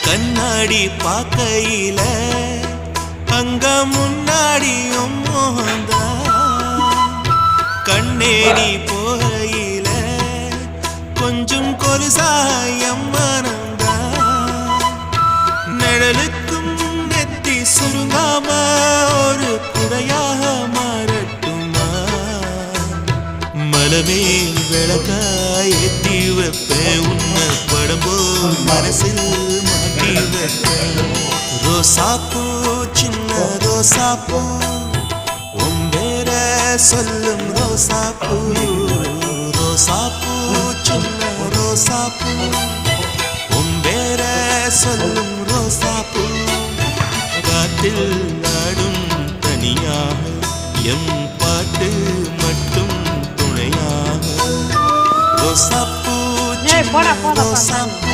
கண்ணாடி பார்க்கையில அங்க முன்னாடியும் மோகந்தா கண்ணேடி போகையில கொஞ்சம் கொலுசாயம் மனந்தா நிழலுக்கும் நெத்தி சுருங்காம ஒரு குறையாக மாறட்டுமா மலமேல் விளக்காய் ஏத்தி வைப்பேன் உன்னை படம்போல் மனசில் மாட்டி வைப்பேன் ரோசாப்பூ சின்ன ரோசாப்பூ உம்பேர சொல்லும் ரோசாப்பூ ரோசாப்பூ சின்ன ரோசாப்பூ உம்பேர சொல்லும் ரோசாப்பூ காட்டில் நாடும் தனியாக எம் பாட்டு மட்டும் துணையாக ரோசாப்பூ சின்ன ரோசாப்பூ